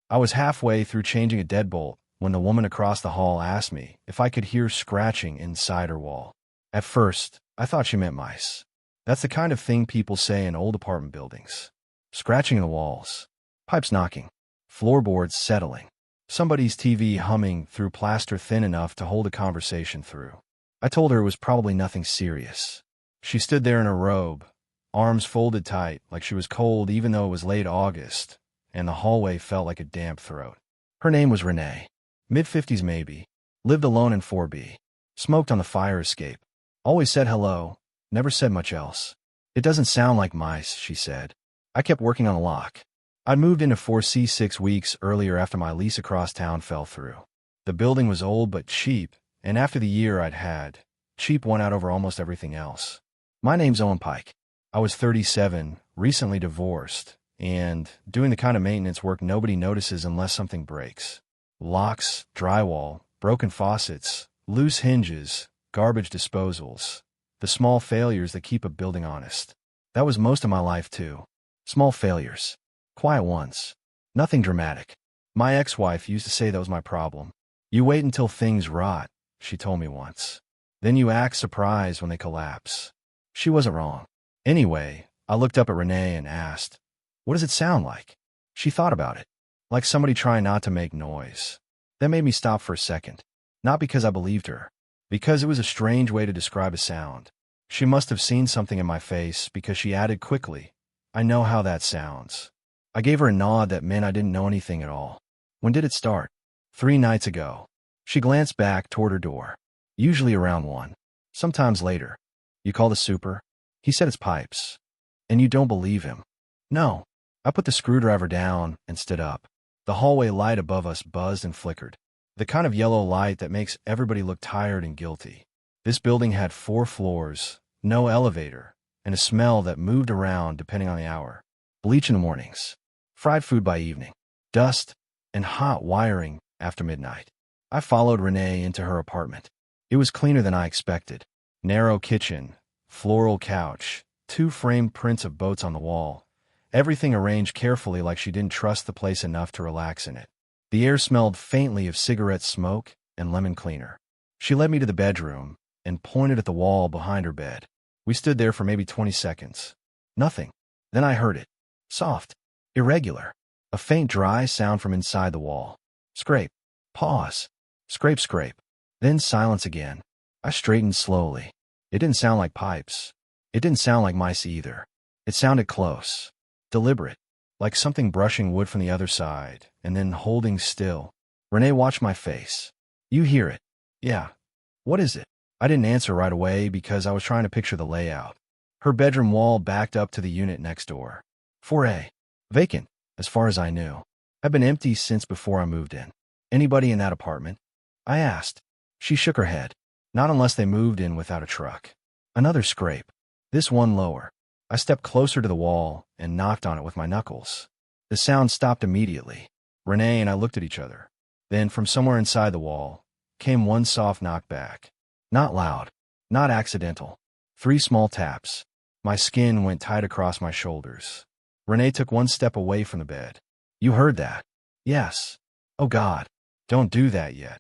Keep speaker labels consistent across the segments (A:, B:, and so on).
A: I was halfway through changing a deadbolt when the woman across the hall asked me if I could hear scratching inside her wall. At first, I thought she meant mice. That's the kind of thing people say in old apartment buildings. Scratching in the walls, pipes knocking, floorboards settling, somebody's TV humming through plaster thin enough to hold a conversation through. I told her it was probably nothing serious. She stood there in her robe, arms folded tight like she was cold even though it was late August, and the hallway felt like a damp throat. Her name was Renee. Mid-50s maybe. Lived alone in 4B. Smoked on the fire escape. Always said hello. Never said much else. It doesn't sound like mice, she said. I kept working on the lock. I'd moved into 4C 6 weeks earlier after my lease across town fell through. The building was old but cheap, and after the year I'd had, cheap won out over almost everything else. My name's Owen Pike. I was 37, recently divorced, and doing the kind of maintenance work nobody notices unless something breaks. Locks, drywall, broken faucets, loose hinges, garbage disposals. The small failures that keep a building honest. That was most of my life, too. Small failures. Quiet ones. Nothing dramatic. My ex-wife used to say that was my problem. You wait until things rot, she told me once. Then you act surprised when they collapse. She wasn't wrong. Anyway, I looked up at Renee and asked, "What does it sound like?" She thought about it. Like somebody trying not to make noise. That made me stop for a second. Not because I believed her. Because it was a strange way to describe a sound. She must have seen something in my face because she added quickly, "I know how that sounds." I gave her a nod that meant I didn't know anything at all. When did it start? 3 nights ago. She glanced back toward her door. Usually around 1. Sometimes later. You call the super? He said it's pipes. And you don't believe him? No. I put the screwdriver down and stood up. The hallway light above us buzzed and flickered. The kind of yellow light that makes everybody look tired and guilty. This building had 4 floors, no elevator, and a smell that moved around depending on the hour. Bleach in the mornings. Fried food by evening. Dust and hot wiring after midnight. I followed Renee into her apartment. It was cleaner than I expected. Narrow kitchen, floral couch, 2 framed prints of boats on the wall. Everything arranged carefully like she didn't trust the place enough to relax in it. The air smelled faintly of cigarette smoke and lemon cleaner. She led me to the bedroom and pointed at the wall behind her bed. We stood there for maybe 20 seconds. Nothing. Then I heard it. Soft. Irregular. A faint dry sound from inside the wall. Scrape. Pause. Scrape, scrape. Then silence again. I straightened slowly. It didn't sound like pipes. It didn't sound like mice either. It sounded close. Deliberate. Like something brushing wood from the other side, and then holding still. Renee watched my face. You hear it? Yeah. What is it? I didn't answer right away because I was trying to picture the layout. Her bedroom wall backed up to the unit next door. 4A. Vacant, as far as I knew. Had been empty since before I moved in. Anybody in that apartment? I asked. She shook her head. Not unless they moved in without a truck. Another scrape. This one lower. I stepped closer to the wall and knocked on it with my knuckles. The sound stopped immediately. Renee and I looked at each other. Then, from somewhere inside the wall, came one soft knockback. Not loud. Not accidental. 3 small taps. My skin went tight across my shoulders. Renee took 1 step away from the bed. You heard that? Yes. Oh God. Don't do that yet,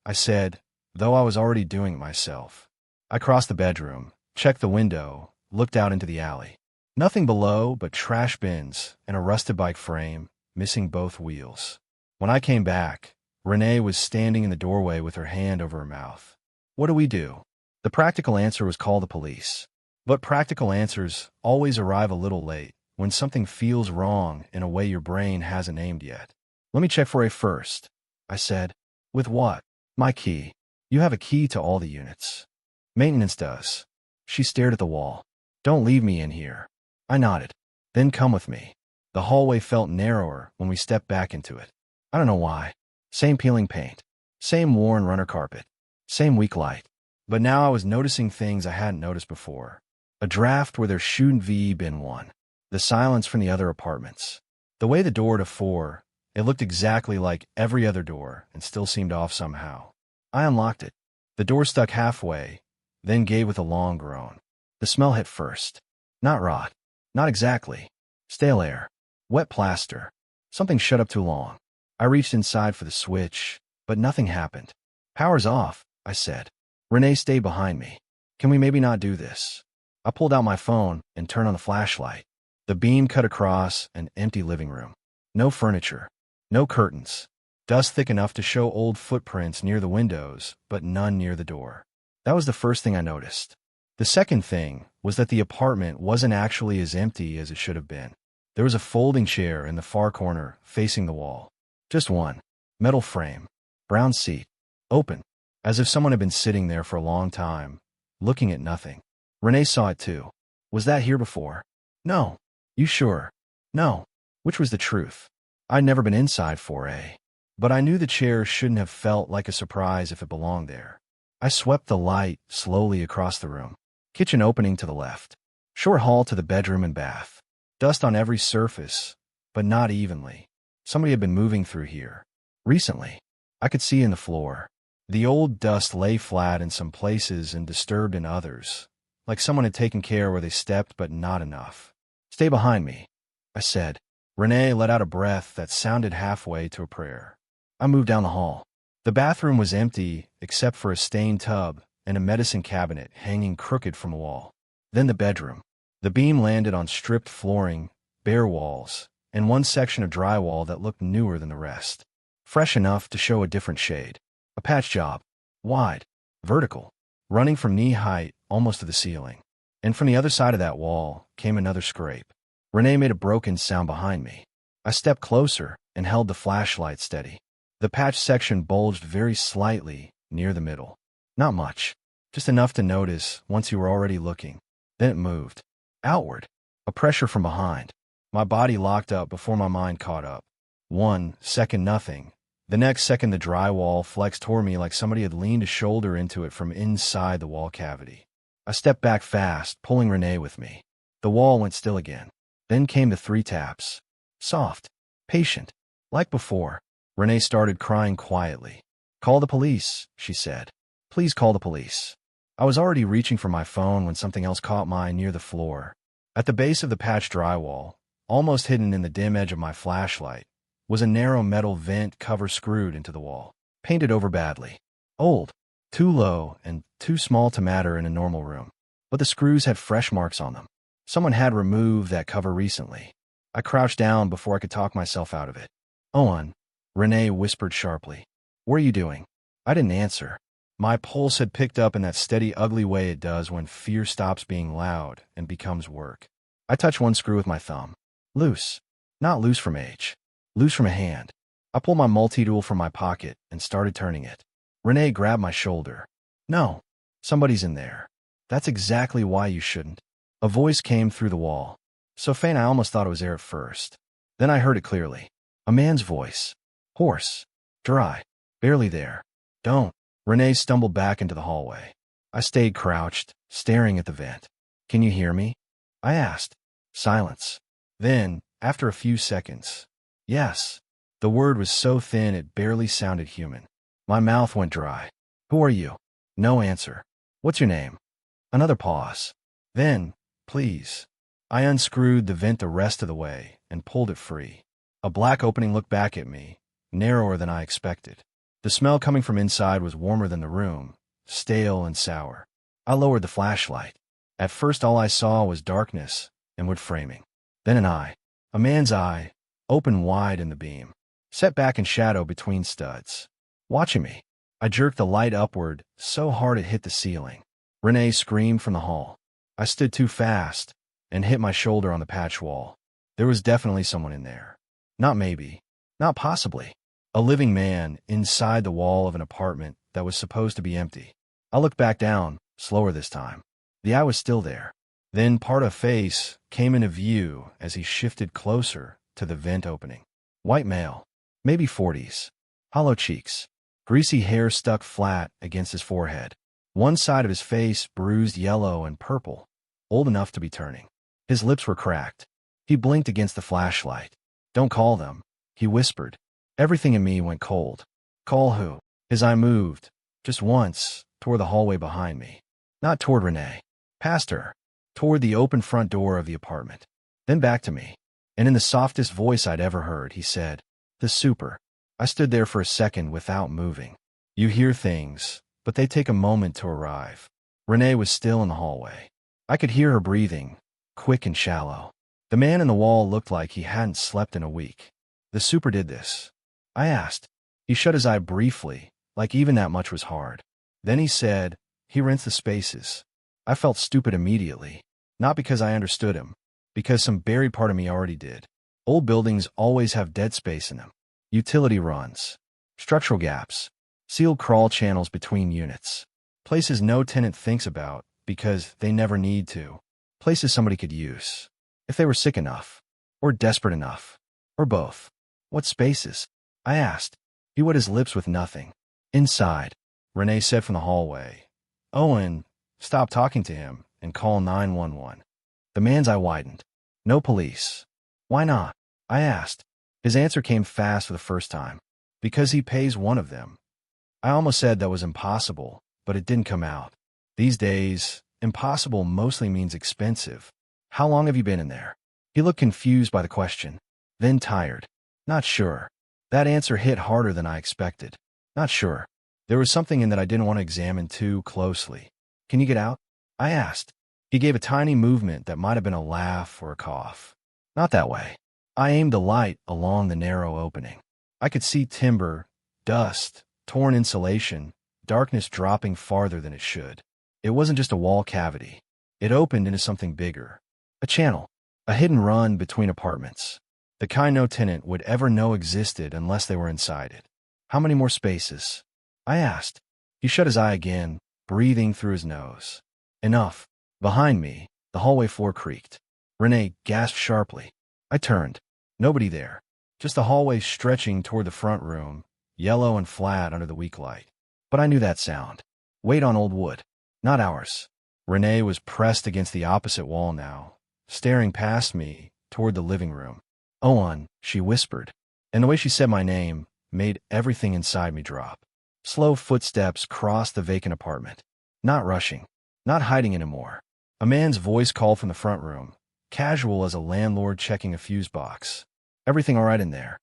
A: I said, though I was already doing it myself. I crossed the bedroom, checked the window, looked out into the alley. Nothing below but trash bins and a rusted bike frame, missing both wheels. When I came back, Renee was standing in the doorway with her hand over her mouth. What do we do? The practical answer was call the police. But practical answers always arrive a little late when something feels wrong in a way your brain hasn't aimed yet. Let me check for a first, I said. With what? My key. You have a key to all the units. Maintenance does. She stared at the wall. Don't leave me in here. I nodded. Then come with me. The hallway felt narrower when we stepped back into it. I don't know why. Same peeling paint. Same worn runner carpet. Same weak light. But now I was noticing things I hadn't noticed before. A draft where there shouldn't have been one. The silence from the other apartments. The way the door to 4, it looked exactly like every other door and still seemed off somehow. I unlocked it. The door stuck halfway, then gave with a long groan. The smell hit first. Not rot. Not exactly. Stale air. Wet plaster. Something shut up too long. I reached inside for the switch, but nothing happened. Power's off, I said. Renee stayed behind me. Can we maybe not do this? I pulled out my phone and turned on the flashlight. The beam cut across an empty living room. No furniture. No curtains. Dust thick enough to show old footprints near the windows, but none near the door. That was the first thing I noticed. The second thing was that the apartment wasn't actually as empty as it should have been. There was a folding chair in the far corner, facing the wall. Just one. Metal frame. Brown seat. Open. As if someone had been sitting there for a long time, looking at nothing. Renee saw it too. Was that here before? No. You sure? No. Which was the truth? I'd never been inside 4A. But I knew the chair shouldn't have felt like a surprise if it belonged there. I swept the light slowly across the room. Kitchen opening to the left. Short hall to the bedroom and bath. Dust on every surface, but not evenly. Somebody had been moving through here. Recently. I could see in the floor. The old dust lay flat in some places and disturbed in others, like someone had taken care where they stepped but not enough. Stay behind me, I said. Renee let out a breath that sounded halfway to a prayer. I moved down the hall. The bathroom was empty except for a stained tub and a medicine cabinet hanging crooked from a wall. Then the bedroom. The beam landed on stripped flooring, bare walls, and one section of drywall that looked newer than the rest. Fresh enough to show a different shade. A patch job. Wide. Vertical. Running from knee height almost to the ceiling. And from the other side of that wall came another scrape. Renee made a broken sound behind me. I stepped closer and held the flashlight steady. The patch section bulged very slightly near the middle. Not much. Just enough to notice once you were already looking. Then it moved. Outward. A pressure from behind. My body locked up before my mind caught up. 1 second nothing. The next second the drywall flexed toward me like somebody had leaned a shoulder into it from inside the wall cavity. I stepped back fast, pulling Renee with me. The wall went still again. Then came the 3 taps. Soft. Patient. Like before. Renee started crying quietly. Call the police, she said. Please call the police. I was already reaching for my phone when something else caught my eye near the floor. At the base of the patched drywall, almost hidden in the dim edge of my flashlight, was a narrow metal vent cover screwed into the wall. Painted over badly. Old. Too low and too small to matter in a normal room. But the screws had fresh marks on them. Someone had removed that cover recently. I crouched down before I could talk myself out of it. Owen, Renee whispered sharply. What are you doing? I didn't answer. My pulse had picked up in that steady, ugly way it does when fear stops being loud and becomes work. I touched one screw with my thumb. Loose. Not loose from age. Loose from a hand. I pulled my multi-tool from my pocket and started turning it. Renee grabbed my shoulder. No. Somebody's in there. That's exactly why you shouldn't. A voice came through the wall. So faint I almost thought it was air at first. Then I heard it clearly. A man's voice. Hoarse. Dry. Barely there. Don't. Renee stumbled back into the hallway. I stayed crouched, staring at the vent. Can you hear me? I asked. Silence. Then, after a few seconds, yes. The word was so thin it barely sounded human. My mouth went dry. Who are you? No answer. What's your name? Another pause. Then, please. I unscrewed the vent the rest of the way and pulled it free. A black opening looked back at me, narrower than I expected. The smell coming from inside was warmer than the room, stale and sour. I lowered the flashlight. At first all I saw was darkness and wood framing. Then an eye. A man's eye, open wide in the beam. Set back in shadow between studs. Watching me. I jerked the light upward so hard it hit the ceiling. Renee screamed from the hall. I stood too fast and hit my shoulder on the patch wall. There was definitely someone in there. Not maybe. Not possibly. A living man inside the wall of an apartment that was supposed to be empty. I looked back down, slower this time. The eye was still there. Then part of face came into view as he shifted closer to the vent opening. White male. Maybe 40s. Hollow cheeks. Greasy hair stuck flat against his forehead. One side of his face bruised yellow and purple. Old enough to be turning. His lips were cracked. He blinked against the flashlight. Don't call them, he whispered. Everything in me went cold. Call who? His eye moved, just once, toward the hallway behind me. Not toward Renee. Past her. Toward the open front door of the apartment. Then back to me. And in the softest voice I'd ever heard, he said, The super. I stood there for a second without moving. You hear things, but they take a moment to arrive. Renee was still in the hallway. I could hear her breathing, quick and shallow. The man in the wall looked like he hadn't slept in a week. The super did this? I asked. He shut his eye briefly, like even that much was hard. Then he said, he rents the spaces. I felt stupid immediately. Not because I understood him, because some buried part of me already did. Old buildings always have dead space in them. Utility runs, structural gaps, sealed crawl channels between units. Places no tenant thinks about because they never need to. Places somebody could use, if they were sick enough, or desperate enough, or both. What spaces? I asked. He wet his lips with nothing. Inside, Renee said from the hallway. Owen, stop talking to him and call 911. The man's eye widened. No police. Why not? I asked. His answer came fast for the first time. Because he pays one of them. I almost said that was impossible, but it didn't come out. These days, impossible mostly means expensive. How long have you been in there? He looked confused by the question, then tired. Not sure. That answer hit harder than I expected. Not sure. There was something in that I didn't want to examine too closely. Can you get out? I asked. He gave a tiny movement that might have been a laugh or a cough. Not that way. I aimed the light along the narrow opening. I could see timber, dust, torn insulation, darkness dropping farther than it should. It wasn't just a wall cavity. It opened into something bigger. A channel. A hidden run between apartments. The kind no tenant would ever know existed unless they were inside it. How many more spaces? I asked. He shut his eye again, breathing through his nose. Enough. Behind me, the hallway floor creaked. Renee gasped sharply. I turned. Nobody there. Just the hallway stretching toward the front room, yellow and flat under the weak light. But I knew that sound. Weight on old wood. Not ours. Renee was pressed against the opposite wall now, staring past me toward the living room. Owen, she whispered, and the way she said my name made everything inside me drop. Slow footsteps crossed the vacant apartment. Not rushing. Not hiding anymore. A man's voice called from the front room, casual as a landlord checking a fuse box. Everything all right in there?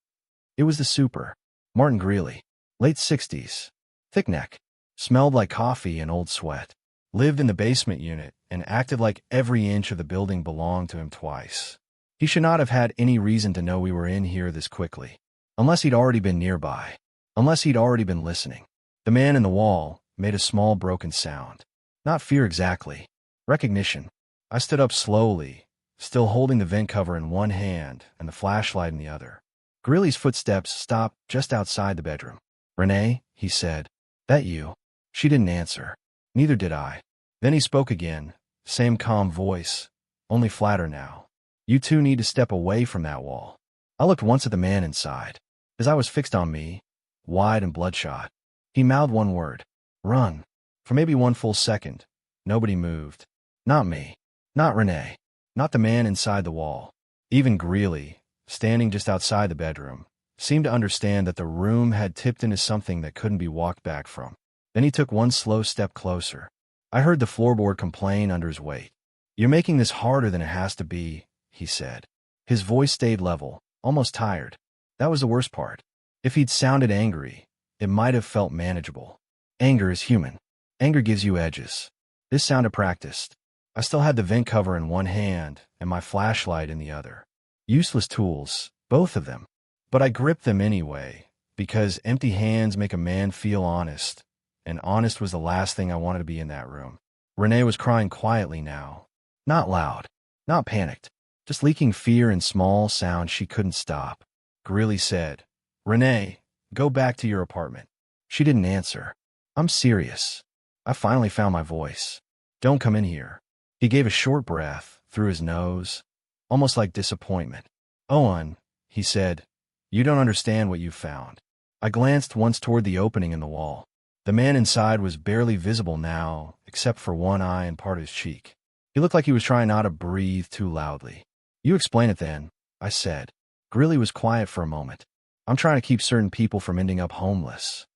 A: It was the super, Martin Greeley, late 60s, thick neck, smelled like coffee and old sweat, lived in the basement unit and acted like every inch of the building belonged to him twice. He should not have had any reason to know we were in here this quickly, unless he'd already been nearby, unless he'd already been listening. The man in the wall made a small broken sound. Not fear exactly. Recognition. I stood up slowly, still holding the vent cover in one hand and the flashlight in the other. Greeley's footsteps stopped just outside the bedroom. Renee, he said. That you? She didn't answer. Neither did I. Then he spoke again, same calm voice, only flatter now. You two need to step away from that wall. I looked once at the man inside. His eye was fixed on me, wide and bloodshot. He mouthed one word. Run. For maybe one full second, nobody moved. Not me. Not Renee. Not the man inside the wall. Even Greeley, standing just outside the bedroom, seemed to understand that the room had tipped into something that couldn't be walked back from. Then he took one slow step closer. I heard the floorboard complain under his weight. You're making this harder than it has to be, he said. His voice stayed level, almost tired. That was the worst part. If he'd sounded angry, it might have felt manageable. Anger is human. Anger gives you edges. This sounded practiced. I still had the vent cover in one hand and my flashlight in the other. Useless tools, both of them. But I gripped them anyway, because empty hands make a man feel honest, and honest was the last thing I wanted to be in that room. Renee was crying quietly now. Not loud, not panicked, just leaking fear in small sounds she couldn't stop. Greeley said, Renee, go back to your apartment. She didn't answer. I'm serious. I finally found my voice. Don't come in here. He gave a short breath through his nose, almost like disappointment. Owen, he said, you don't understand what you've found. I glanced once toward the opening in the wall. The man inside was barely visible now, except for one eye and part of his cheek. He looked like he was trying not to breathe too loudly. You explain it then, I said. Greeley was quiet for a moment. I'm trying to keep certain people from ending up homeless.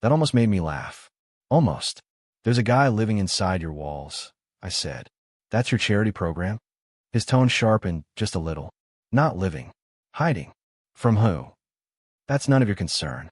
A: That almost made me laugh. Almost. There's a guy living inside your walls, I said. That's your charity program? His tone sharpened just a little. Not living. Hiding. From who? That's none of your concern.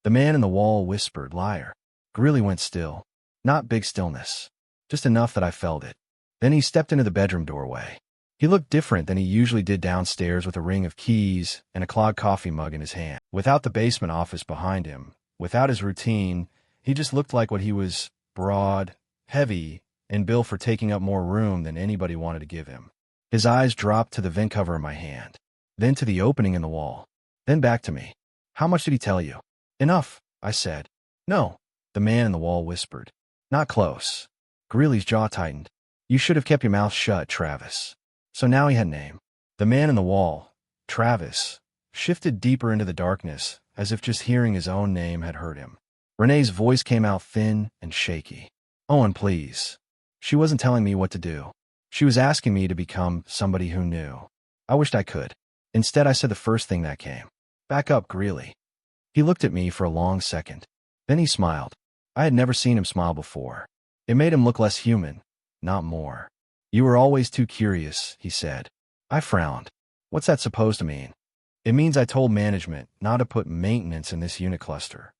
A: The man in the wall whispered, liar. Greeley went still. Not big stillness. Just enough that I felt it. Then he stepped into the bedroom doorway. He looked different than he usually did downstairs, with a ring of keys and a clogged coffee mug in his hand. Without the basement office behind him, without his routine, he just looked like what he was: broad, heavy, and built for taking up more room than anybody wanted to give him. His eyes dropped to the vent cover in my hand, then to the opening in the wall, then back to me. How much did he tell you? Enough, I said. No, the man in the wall whispered. Not close. Greeley's jaw tightened. You should have kept your mouth shut, Travis. So now he had a name. The man in the wall, Travis, shifted deeper into the darkness, as if just hearing his own name had hurt him. Renee's voice came out thin and shaky. Owen, please. She wasn't telling me what to do. She was asking me to become somebody who knew. I wished I could. Instead, I said the first thing that came. Back up, Greeley. He looked at me for a long second. Then he smiled. I had never seen him smile before. It made him look less human, not more. You were always too curious, he said. I frowned. What's that supposed to mean? It means I told management not to put maintenance in this unit cluster.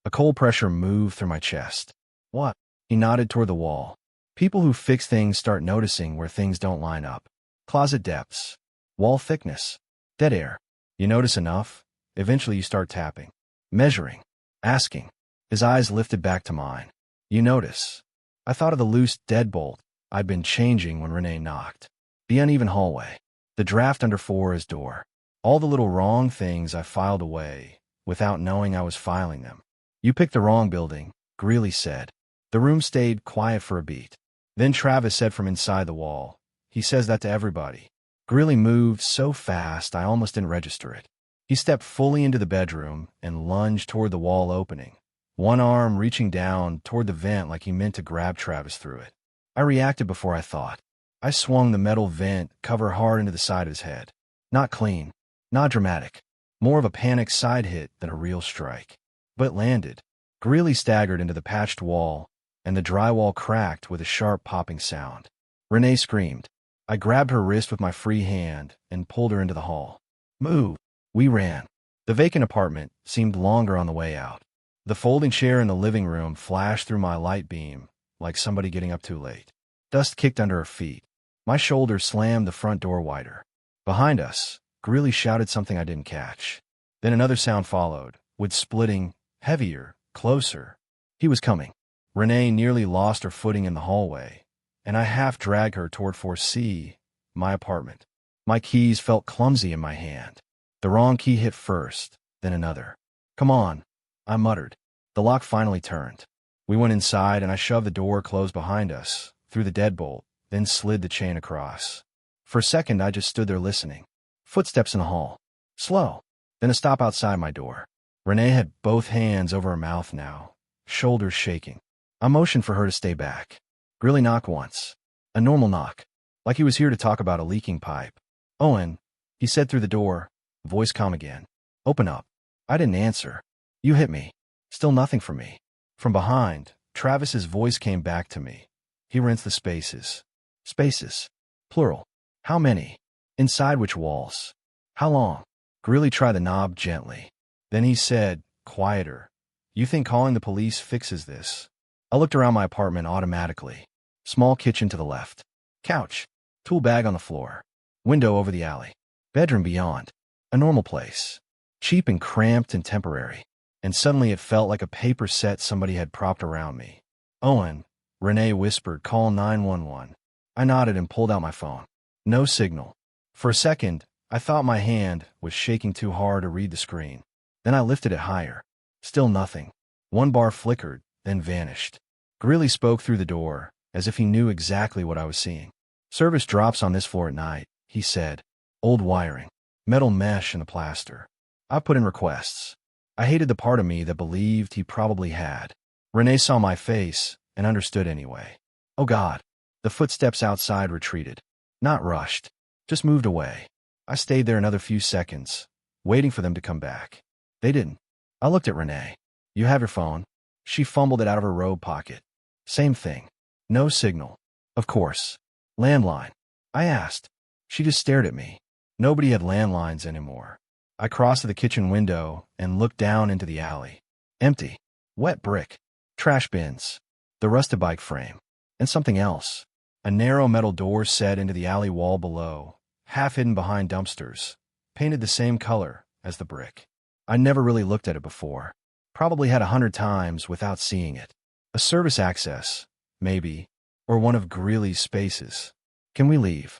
A: A cold pressure moved through my chest. What? He nodded toward the wall. People who fix things start noticing where things don't line up. Closet depths. Wall thickness. Dead air. You notice enough, eventually you start tapping. Measuring. Asking. His eyes lifted back to mine. You notice. I thought of the loose deadbolt I'd been changing when Renee knocked. The uneven hallway. The draft under Fora's door. All the little wrong things I filed away, without knowing I was filing them. You picked the wrong building, Greeley said. The room stayed quiet for a beat. Then Travis said from inside the wall, he says that to everybody. Greeley moved so fast I almost didn't register it. He stepped fully into the bedroom and lunged toward the wall opening, one arm reaching down toward the vent like he meant to grab Travis through it. I reacted before I thought. I swung the metal vent cover hard into the side of his head. Not clean, not dramatic, more of a panicked side hit than a real strike. But it landed. Greeley staggered into the patched wall, and the drywall cracked with a sharp popping sound. Renee screamed. I grabbed her wrist with my free hand and pulled her into the hall. Move. We ran. The vacant apartment seemed longer on the way out. The folding chair in the living room flashed through my light beam like somebody getting up too late. Dust kicked under her feet. My shoulder slammed the front door wider. Behind us, Greeley shouted something I didn't catch. Then another sound followed, with splitting, heavier, closer. He was coming. Renee nearly lost her footing in the hallway, and I half dragged her toward 4C, my apartment. My keys felt clumsy in my hand. The wrong key hit first, then another. Come on, I muttered. The lock finally turned. We went inside, and I shoved the door closed behind us, threw the deadbolt, then slid the chain across. For a second, I just stood there listening. Footsteps in the hall. Slow. Then a stop outside my door. Renee had both hands over her mouth now, shoulders shaking. I motioned for her to stay back. Greeley knocked once. A normal knock. Like he was here to talk about a leaking pipe. Owen, he said through the door, voice calm again. Open up. I didn't answer. You hit me. Still nothing from me. From behind, Travis's voice came back to me. He rinsed the spaces. Spaces. Plural. How many? Inside which walls? How long? Greeley tried the knob gently. Then he said, quieter. You think calling the police fixes this? I looked around my apartment automatically. Small kitchen to the left. Couch. Tool bag on the floor. Window over the alley. Bedroom beyond. A normal place. Cheap and cramped and temporary. And suddenly it felt like a paper set somebody had propped around me. Owen, Renee whispered, call 911. I nodded and pulled out my phone. No signal. For a second, I thought my hand was shaking too hard to read the screen. Then I lifted it higher. Still nothing. One bar flickered, then vanished. Greeley spoke through the door, as if he knew exactly what I was seeing. Service drops on this floor at night, he said. Old wiring. Metal mesh in the plaster. I put in requests. I hated the part of me that believed he probably had. Renee saw my face and understood anyway. Oh God. The footsteps outside retreated. Not rushed. Just moved away. I stayed there another few seconds, waiting for them to come back. They didn't. I looked at Renee. You have your phone? She fumbled it out of her robe pocket. Same thing. No signal. Of course. Landline. I asked. She just stared at me. Nobody had landlines anymore. I crossed to the kitchen window and looked down into the alley. Empty. Wet brick. Trash bins. The rusted bike frame. And something else. A narrow metal door set into the alley wall below, half hidden behind dumpsters, painted the same color as the brick. I never really looked at it before. Probably had 100 times without seeing it. A service access, maybe, or one of Greeley's spaces. Can we leave?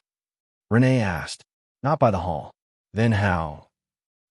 A: Renee asked. Not by the hall. Then how?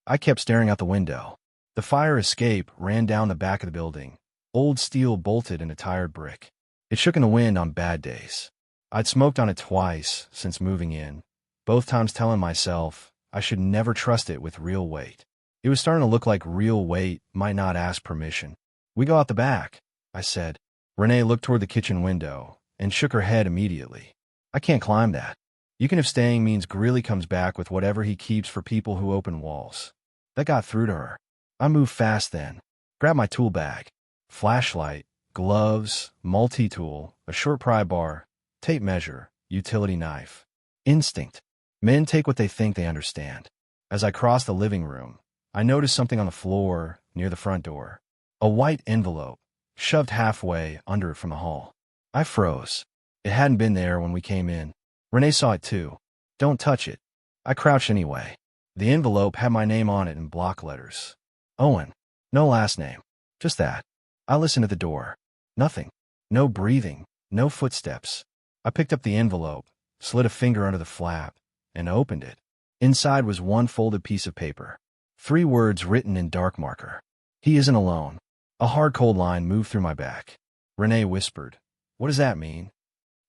A: I kept staring out the window. The fire escape ran down the back of the building, old steel bolted into tired brick. It shook in the wind on bad days. I'd smoked on it twice since moving in, both times telling myself I should never trust it with real weight. It was starting to look like real weight might not ask permission. We go out the back, I said. Renee looked toward the kitchen window and shook her head immediately. I can't climb that. You can if staying means Greeley comes back with whatever he keeps for people who open walls. That got through to her. I moved fast then. Grabbed my tool bag. Flashlight, gloves, multi-tool, a short pry bar, tape measure, utility knife. Instinct. Men take what they think they understand. As I crossed the living room, I noticed something on the floor near the front door. A white envelope, shoved halfway under it from the hall. I froze. It hadn't been there when we came in. Renee saw it too. Don't touch it. I crouched anyway. The envelope had my name on it in block letters. Owen. No last name. Just that. I listened at the door. Nothing. No breathing. No footsteps. I picked up the envelope, slid a finger under the flap, and opened it. Inside was one folded piece of paper. 3 words written in dark marker. He isn't alone. A hard cold line moved through my back. Renee whispered, "What does that mean?"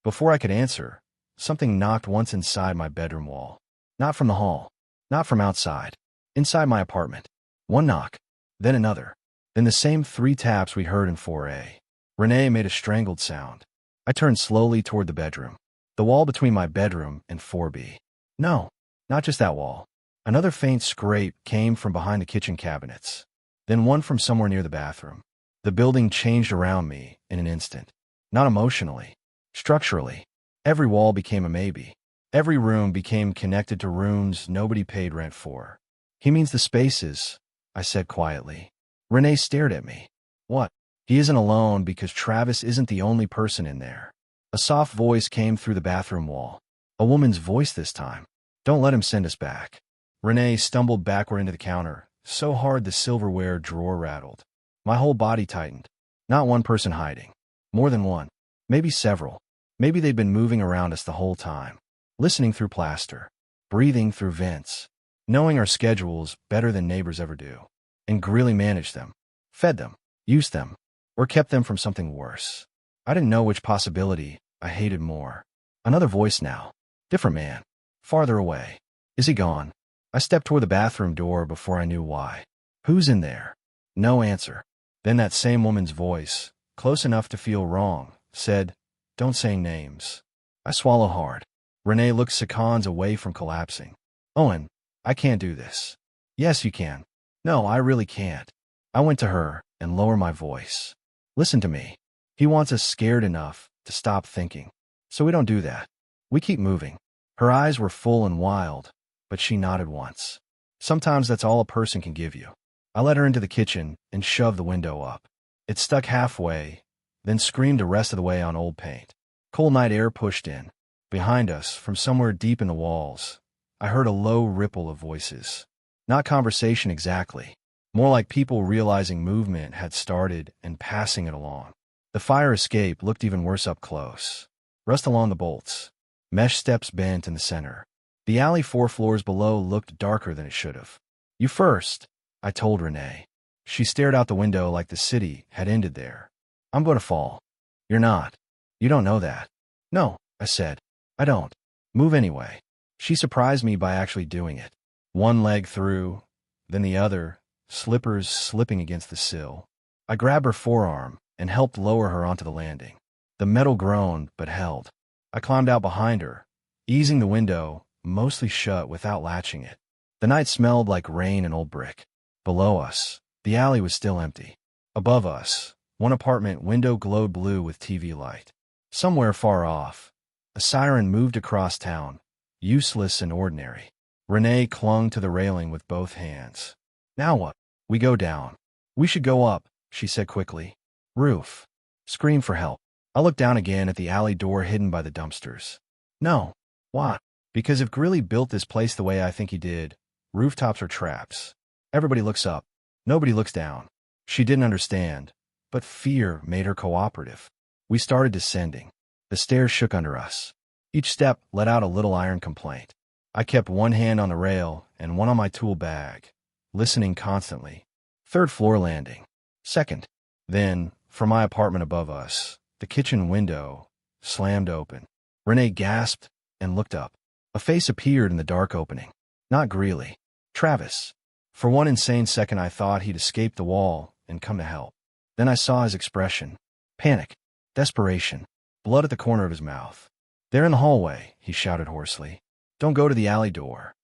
A: Before I could answer, something knocked once inside my bedroom wall. Not from the hall. Not from outside. Inside my apartment. One knock. Then another. Then the same 3 taps we heard in 4A. Renee made a strangled sound. I turned slowly toward the bedroom. The wall between my bedroom and 4B. No, not just that wall. Another faint scrape came from behind the kitchen cabinets. Then one from somewhere near the bathroom. The building changed around me in an instant. Not emotionally. Structurally. Every wall became a maybe. Every room became connected to rooms nobody paid rent for. He means the spaces, I said quietly. Renee stared at me. What? He isn't alone because Travis isn't the only person in there. A soft voice came through the bathroom wall. A woman's voice this time. Don't let him send us back. Renee stumbled backward into the counter, so hard the silverware drawer rattled. My whole body tightened. Not one person hiding. More than one. Maybe several. Maybe they'd been moving around us the whole time. Listening through plaster. Breathing through vents. Knowing our schedules better than neighbors ever do. And Greeley managed them. Fed them. Used them. Or kept them from something worse. I didn't know which possibility I hated more. Another voice now. Different man. Farther away. Is he gone? I stepped toward the bathroom door before I knew why. Who's in there? No answer. Then that same woman's voice, close enough to feel wrong, said, "Don't say names." I swallow hard. Renee looked seconds away from collapsing. "Owen, I can't do this." "Yes, you can." "No, I really can't." I went to her and lowered my voice. "Listen to me. He wants us scared enough to stop thinking. So we don't do that. We keep moving." Her eyes were full and wild, but she nodded once. Sometimes that's all a person can give you. I led her into the kitchen and shoved the window up. It stuck halfway, then screamed the rest of the way on old paint. Cold night air pushed in. Behind us, from somewhere deep in the walls, I heard a low ripple of voices. Not conversation exactly. More like people realizing movement had started and passing it along. The fire escape looked even worse up close. Rust along the bolts. Mesh steps bent in the center. The alley 4 floors below looked darker than it should have. "You first," I told Renee. She stared out the window like the city had ended there. "I'm going to fall." "You're not. You don't know that." "No," I said. "I don't." "Move anyway." She surprised me by actually doing it. One leg through, then the other, slippers slipping against the sill. I grabbed her forearm and helped lower her onto the landing. The metal groaned but held. I climbed out behind her, easing the window, mostly shut without latching it. The night smelled like rain and old brick. Below us, the alley was still empty. Above us, one apartment window glowed blue with TV light. Somewhere far off, a siren moved across town, useless and ordinary. Renee clung to the railing with both hands. Now what? We go down. We should go up, she said quickly. Roof. Scream for help. I looked down again at the alley door hidden by the dumpsters. No. Why? Because if Grilly built this place the way I think he did, rooftops are traps. Everybody looks up. Nobody looks down. She didn't understand, but fear made her cooperative. We started descending. The stairs shook under us. Each step let out a little iron complaint. I kept one hand on the rail and one on my tool bag, listening constantly. Third floor landing. Second. Then, from my apartment above us, the kitchen window slammed open. Renee gasped and looked up. A face appeared in the dark opening. Not Greeley. Travis. For one insane second I thought he'd escaped the wall and come to help. Then I saw his expression. Panic. Desperation. Blood at the corner of his mouth. They're in the hallway, he shouted hoarsely. Don't go to the alley door.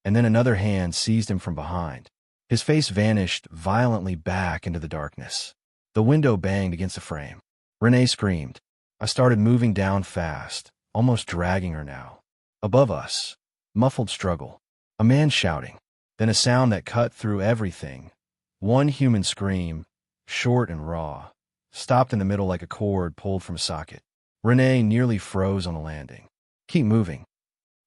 A: And then another hand seized him from behind. His face vanished violently back into the darkness. The window banged against the frame. Renee screamed. I started moving down fast, almost dragging her now. Above us, muffled struggle. A man shouting. Then a sound that cut through everything. One human scream, short and raw, stopped in the middle like a cord pulled from a socket. Renee nearly froze on the landing. Keep moving.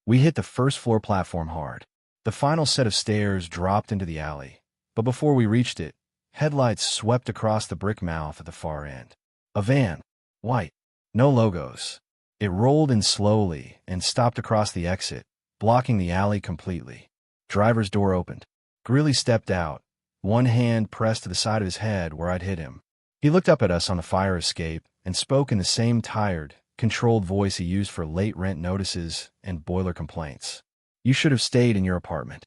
A: We hit the first floor platform hard. The final set of stairs dropped into the alley, but before we reached it, headlights swept across the brick mouth at the far end. A van. White. No logos. It rolled in slowly and stopped across the exit, blocking the alley completely. Driver's door opened. Greeley stepped out, one hand pressed to the side of his head where I'd hit him. He looked up at us on the fire escape and spoke in the same tired, controlled voice he used for late rent notices and boiler complaints. You should have stayed in your apartment.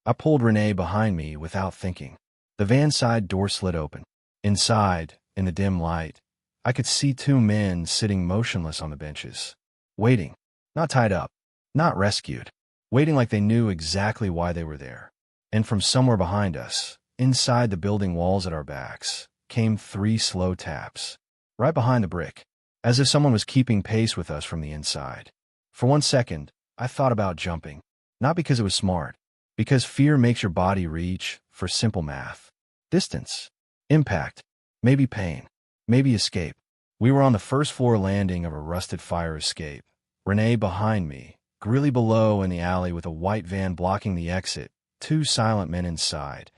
A: I pulled Renee behind me without thinking. The van side door slid open. Inside, in the dim light, I could see two men sitting motionless on the benches. Waiting. Not tied up. Not rescued. Waiting like they knew exactly why they were there. And from somewhere behind us, inside the building walls at our backs, came 3 slow taps. Right behind the brick. As if someone was keeping pace with us from the inside. For one second, I thought about jumping. Not because it was smart. Because fear makes your body reach for simple math. Distance. Impact. Maybe pain. Maybe escape. We were on the first floor landing of a rusted fire escape. Renee behind me. Greeley below in the alley with a white van blocking the exit. 2 silent men inside.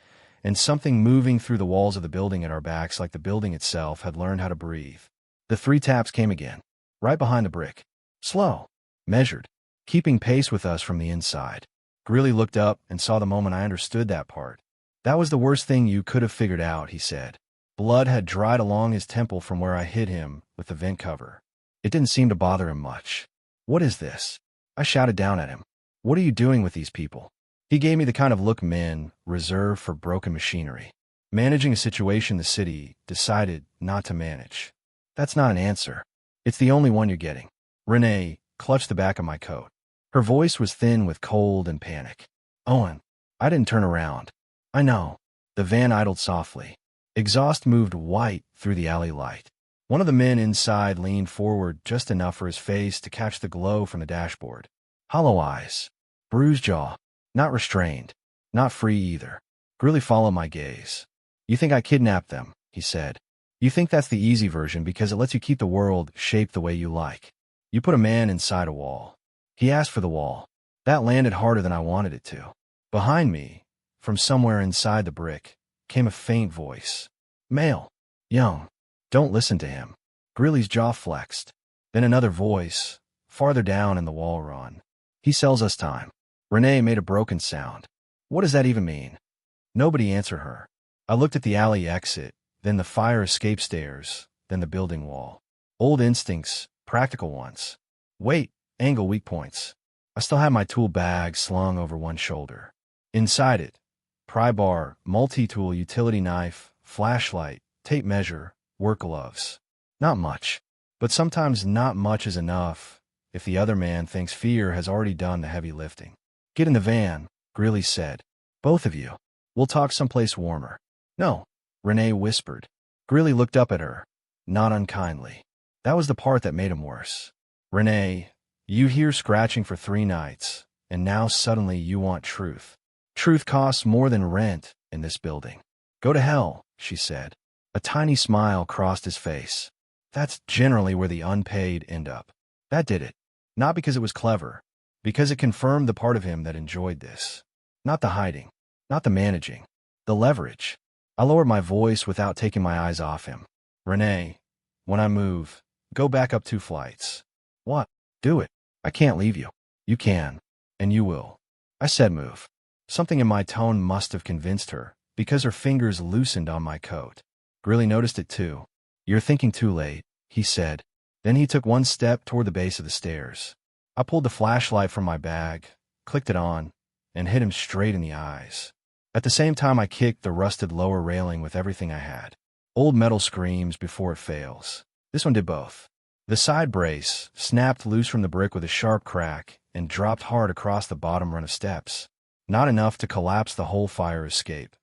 A: And something moving through the walls of the building at our backs like the building itself had learned how to breathe. The 3 taps came again. Right behind the brick. Slow. Measured. Keeping pace with us from the inside. Greeley looked up and saw the moment I understood that part. That was the worst thing you could have figured out, he said. Blood had dried along his temple from where I hit him with the vent cover. It didn't seem to bother him much. What is this? I shouted down at him. What are you doing with these people? He gave me the kind of look men reserve for broken machinery. Managing a situation the city decided not to manage. That's not an answer. It's the only one you're getting. Renee clutched the back of my coat. Her voice was thin with cold and panic. Owen. I didn't turn around. I know. The van idled softly. Exhaust moved white through the alley light. One of the men inside leaned forward just enough for his face to catch the glow from the dashboard. Hollow eyes. Bruised jaw. Not restrained. Not free either. Greeley followed my gaze. You think I kidnapped them, he said. You think that's the easy version because it lets you keep the world shaped the way you like. You put a man inside a wall. He asked for the wall. That landed harder than I wanted it to. Behind me, from somewhere inside the brick, came a faint voice. Male. Young. Don't listen to him. Greeley's jaw flexed. Then another voice, farther down in the wall run. He sells us time. Renee made a broken sound. What does that even mean? Nobody answered her. I looked at the alley exit, then the fire escape stairs, then the building wall. Old instincts, practical ones. Weight, angle, weak points. I still had my tool bag slung over one shoulder. Inside it, pry bar, multi-tool, utility knife, flashlight, tape measure, work gloves. Not much. But sometimes not much is enough if the other man thinks fear has already done the heavy lifting. Get in the van, Greeley said. Both of you. We'll talk someplace warmer. No, Renee whispered. Greeley looked up at her, not unkindly. That was the part that made him worse. Renee, you here scratching for 3 nights, and now suddenly you want truth. Truth costs more than rent in this building. Go to hell, she said. A tiny smile crossed his face. That's generally where the unpaid end up. That did it. Not because it was clever, because it confirmed the part of him that enjoyed this. Not the hiding, not the managing, the leverage. I lowered my voice without taking my eyes off him. Renee, when I move, go back up 2 flights. What? Do it. I can't leave you. You can. And you will. I said move. Something in my tone must have convinced her, because her fingers loosened on my coat. Grilly noticed it too. You're thinking too late, he said. Then he took 1 step toward the base of the stairs. I pulled the flashlight from my bag, clicked it on, and hit him straight in the eyes. At the same time, I kicked the rusted lower railing with everything I had. Old metal screams before it fails. This one did both. The side brace snapped loose from the brick with a sharp crack and dropped hard across the bottom run of steps. Not enough to collapse the whole fire escape.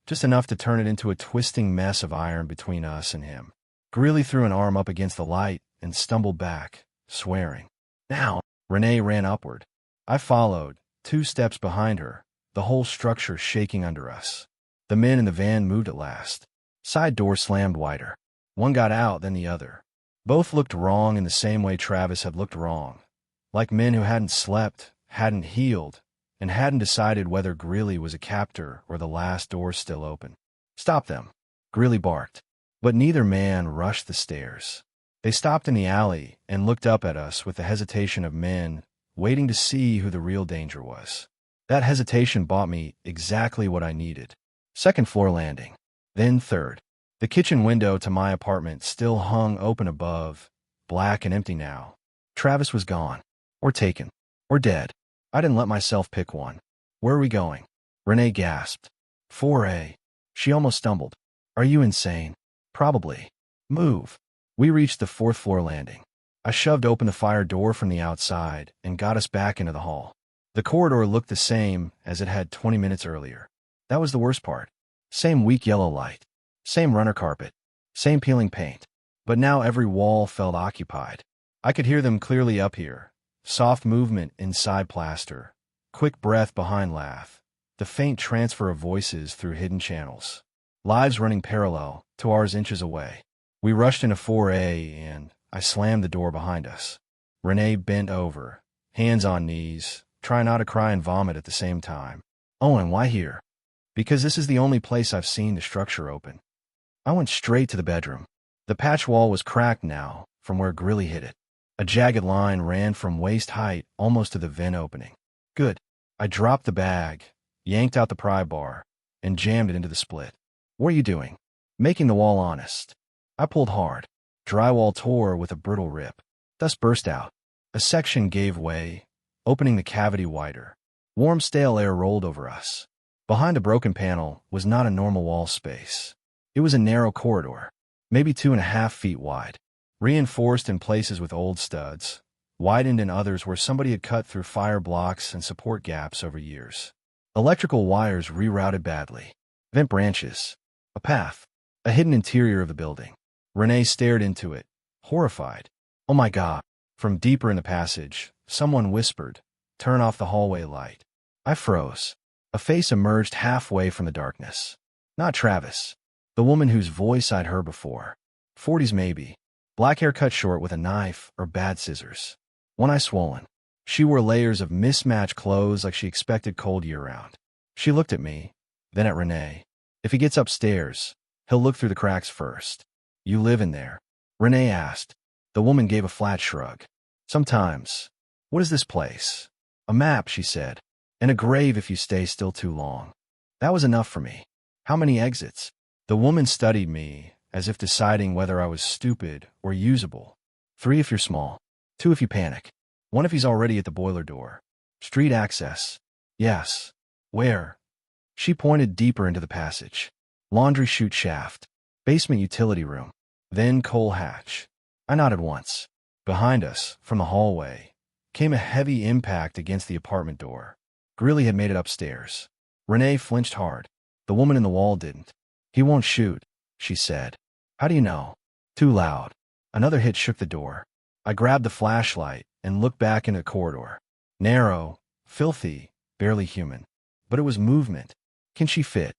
A: Just enough to turn it into a twisting mess of iron between us and him. Greeley threw an arm up against the light and stumbled back, swearing. Now, Renee ran upward. I followed, 2 steps behind her, the whole structure shaking under us. The men in the van moved at last. Side doors slammed wider. One got out, then the other. Both looked wrong in the same way Travis had looked wrong. Like men who hadn't slept, hadn't healed, and hadn't decided whether Greeley was a captor or the last door still open. Stop them, Greeley barked. But neither man rushed the stairs. They stopped in the alley and looked up at us with the hesitation of men waiting to see who the real danger was. That hesitation bought me exactly what I needed. 2nd floor landing. Then 3rd. The kitchen window to my apartment still hung open above, black and empty now. Travis was gone. Or taken. Or dead. I didn't let myself pick one. Where are we going? Renee gasped. 4A. She almost stumbled. Are you insane? Probably. Move. We reached the 4th floor landing. I shoved open the fire door from the outside and got us back into the hall. The corridor looked the same as it had 20 minutes earlier. That was the worst part. Same weak yellow light. Same runner carpet. Same peeling paint. But now every wall felt occupied. I could hear them clearly up here. Soft movement inside plaster. Quick breath behind lath. The faint transfer of voices through hidden channels. Lives running parallel to ours inches away. We rushed into 4A and I slammed the door behind us. Renee bent over, hands on knees, trying not to cry and vomit at the same time. Owen, why here? Because this is the only place I've seen the structure open. I went straight to the bedroom. The patch wall was cracked now from where Grilly hit it. A jagged line ran from waist height almost to the vent opening. Good. I dropped the bag, yanked out the pry bar, and jammed it into the split. What are you doing? Making the wall honest. I pulled hard. Drywall tore with a brittle rip. Dust burst out. A section gave way, opening the cavity wider. Warm, stale air rolled over us. Behind a broken panel was not a normal wall space. It was a narrow corridor, maybe 2.5 feet wide, reinforced in places with old studs, widened in others where somebody had cut through fire blocks and support gaps over years. Electrical wires rerouted badly. Vent branches. A path. A hidden interior of the building. Renee stared into it, horrified. Oh my God. From deeper in the passage, someone whispered, "Turn off the hallway light." I froze. A face emerged halfway from the darkness. Not Travis. The woman whose voice I'd heard before. 40s maybe. Black hair cut short with a knife or bad scissors. One eye swollen. She wore layers of mismatched clothes like she expected cold year-round. She looked at me, then at Renee. If he gets upstairs, he'll look through the cracks first. You live in there? Renee asked. The woman gave a flat shrug. Sometimes. What is this place? A map, she said. And a grave if you stay still too long. That was enough for me. How many exits? The woman studied me, as if deciding whether I was stupid or usable. 3 if you're small. 2 if you panic. 1 if he's already at the boiler door. Street access. Yes. Where? She pointed deeper into the passage. Laundry chute shaft. Basement utility room. Then coal hatch. I nodded once. Behind us, from the hallway, came a heavy impact against the apartment door. Greeley had made it upstairs. Renee flinched hard. The woman in the wall didn't. He won't shoot, she said. How do you know? Too loud. Another hit shook the door. I grabbed the flashlight and looked back into the corridor. Narrow, Filthy, barely human. But it was movement. Can she fit?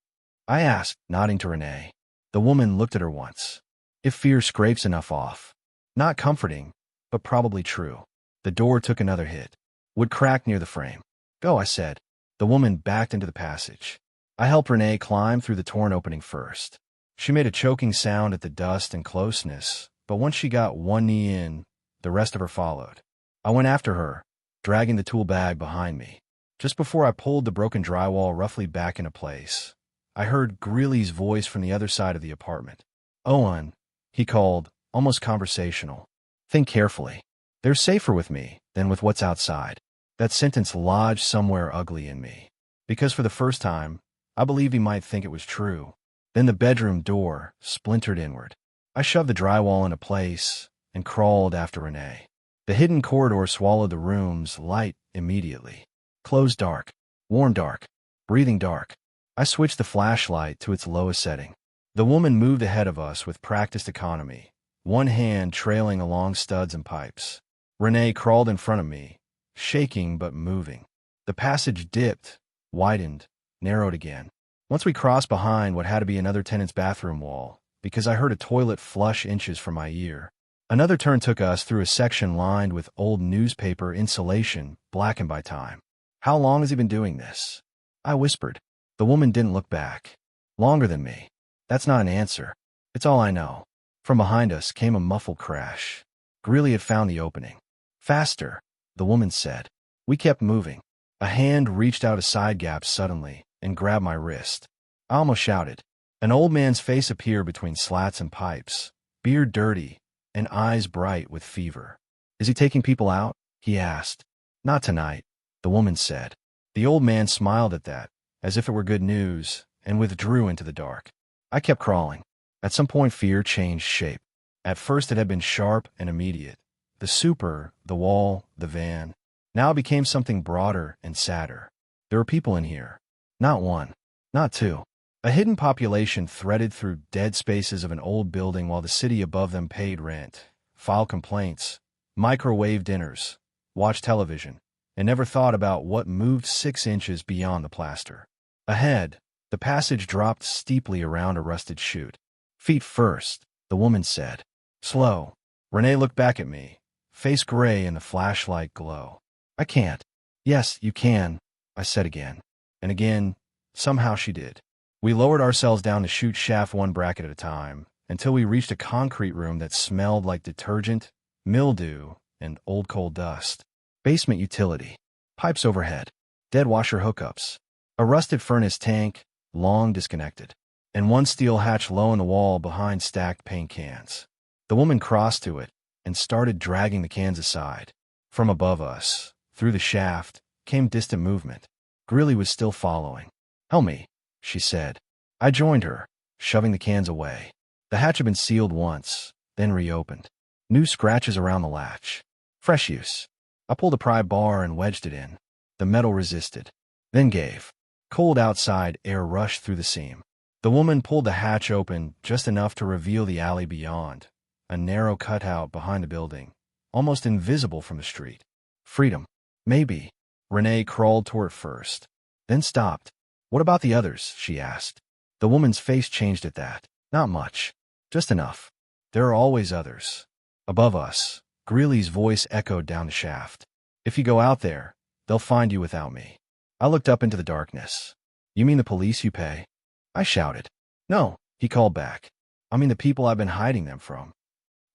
A: I asked, nodding to Renee. The woman looked at her once. If fear scrapes enough off. Not comforting, but probably true. The door took another hit. Would crack near the frame. Go, I said. The woman backed into the passage. I helped Renee climb through the torn opening first. She made a choking sound at the dust and closeness, but once she got one knee in, the rest of her followed. I went after her, dragging the tool bag behind me. Just before I pulled the broken drywall roughly back into place, I heard Greeley's voice from the other side of the apartment. Owen, he called, almost conversational. Think carefully. They're safer with me than with what's outside. That sentence lodged somewhere ugly in me, because for the first time, I believed he might think it was true. Then the bedroom door splintered inward. I shoved the drywall into place and crawled after Renee. The hidden corridor swallowed the room's light immediately. Closed dark, warm dark, breathing dark. I switched the flashlight to its lowest setting. The woman moved ahead of us with practiced economy, one hand trailing along studs and pipes. Renee crawled in front of me, shaking but moving. The passage dipped, widened, narrowed again. Once we crossed behind what had to be another tenant's bathroom wall, because I heard a toilet flush inches from my ear. Another turn took us through a section lined with old newspaper insulation, blackened by time. How long has he been doing this? I whispered. The woman didn't look back. Longer than me. That's not an answer. It's all I know. From behind us came a muffled crash. Greeley had found the opening. Faster, the woman said. We kept moving. A hand reached out a side gap suddenly and grabbed my wrist. I almost shouted. An old man's face appeared between slats and pipes, beard dirty and eyes bright with fever. Is he taking people out? He asked. Not tonight, the woman said. The old man smiled at that, as if it were good news, and withdrew into the dark. I kept crawling. At some point, fear changed shape. At first, it had been sharp and immediate. The super, the wall, the van. Now it became something broader and sadder. There were people in here. Not one. Not two. A hidden population threaded through dead spaces of an old building while the city above them paid rent, filed complaints, microwave dinners, watched television, and never thought about what moved 6 inches beyond the plaster. Ahead, the passage dropped steeply around a rusted chute. Feet first, the woman said. Slow. Renee looked back at me, face gray in the flashlight glow. I can't. Yes, you can, I said again. And again, somehow she did. We lowered ourselves down the chute shaft one bracket at a time, until we reached a concrete room that smelled like detergent, mildew, and old coal dust. Basement utility. Pipes overhead. Dead washer hookups. A rusted furnace tank, long disconnected. And one steel hatch low in the wall behind stacked paint cans. The woman crossed to it and started dragging the cans aside. From above us, through the shaft, came distant movement. Greeley was still following. Help me, she said. I joined her, shoving the cans away. The hatch had been sealed once, then reopened. New scratches around the latch. Fresh use. I pulled a pry bar and wedged it in. The metal resisted, then gave. Cold outside air rushed through the seam. The woman pulled the hatch open just enough to reveal the alley beyond, a narrow cutout behind the building, almost invisible from the street. Freedom. Maybe. Renee crawled toward it first, then stopped. What about the others? She asked. The woman's face changed at that. Not much. Just enough. There are always others. Above us, Greeley's voice echoed down the shaft. If you go out there, they'll find you without me. I looked up into the darkness. You mean the police you pay? I shouted. No, he called back. I mean the people I've been hiding them from.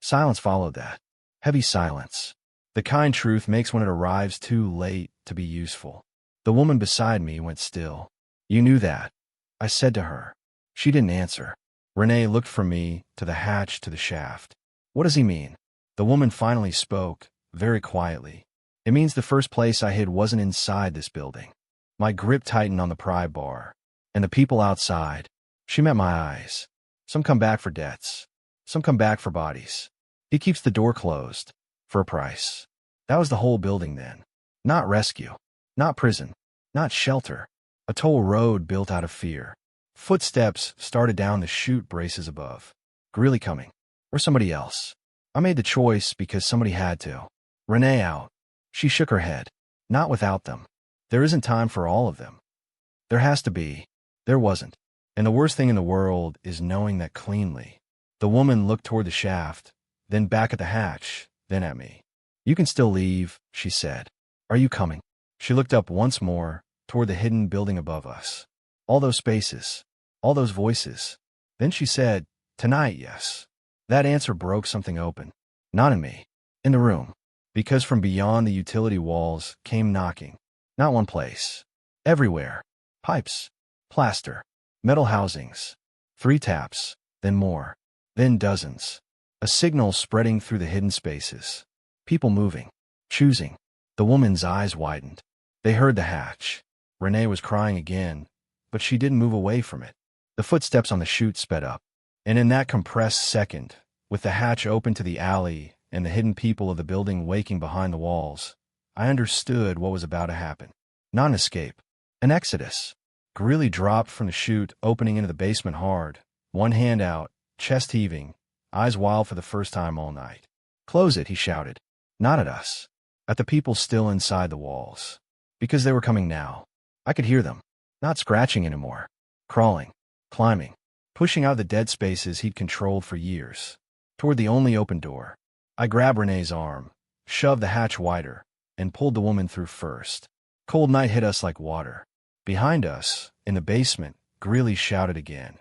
A: Silence followed that. Heavy silence. The kind truth makes when it arrives too late to be useful. The woman beside me went still. You knew that, I said to her. She didn't answer. Renee looked from me to the hatch to the shaft. What does he mean? The woman finally spoke, very quietly. It means the first place I hid wasn't inside this building. My grip tightened on the pry bar. And the people outside. She met my eyes. Some come back for debts. Some come back for bodies. He keeps the door closed. For a price. That was the whole building then. Not rescue. Not prison. Not shelter. A toll road built out of fear. Footsteps started down the chute braces above. Greeley coming. Or somebody else. I made the choice because somebody had to. Renee out. She shook her head. Not without them. There isn't time for all of them. There has to be. There wasn't. And the worst thing in the world is knowing that cleanly. The woman looked toward the shaft, then back at the hatch, then at me. You can still leave, she said. Are you coming? She looked up once more, toward the hidden building above us. All those spaces, all those voices. Then she said, tonight, yes. That answer broke something open. Not in me. In the room. Because from beyond the utility walls came knocking. Not one place. Everywhere. Pipes. Plaster. Metal housings. 3 taps. Then more. Then dozens. A signal spreading through the hidden spaces. People moving. Choosing. The woman's eyes widened. They heard the hatch. Renee was crying again, but she didn't move away from it. The footsteps on the chute sped up. And in that compressed second, with the hatch open to the alley and the hidden people of the building waking behind the walls, I understood what was about to happen. Not an escape. An exodus. Greeley dropped from the chute, opening into the basement hard, one hand out, chest heaving, eyes wild for the first time all night. Close it, he shouted. Not at us. At the people still inside the walls. Because they were coming now. I could hear them. Not scratching anymore. Crawling. Climbing. Pushing out the dead spaces he'd controlled for years. Toward the only open door. I grabbed Renee's arm, shoved the hatch wider, and pulled the woman through first. Cold night hit us like water. Behind us, in the basement, Greeley shouted again.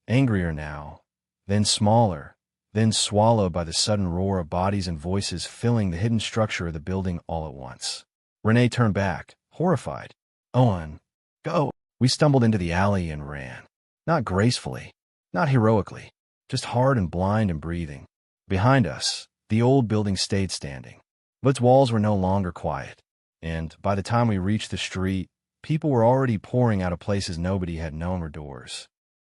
A: Angrier now. Then smaller. Then swallowed by the sudden roar of bodies and voices filling the hidden structure of the building all at once. Renee turned back, horrified. Owen, go! We stumbled into the alley and ran. Not gracefully, not heroically, just hard and blind and breathing. Behind us, the old building stayed standing. But its walls were no longer quiet, and by the time we reached the street, people were already pouring out of places nobody had known were doors.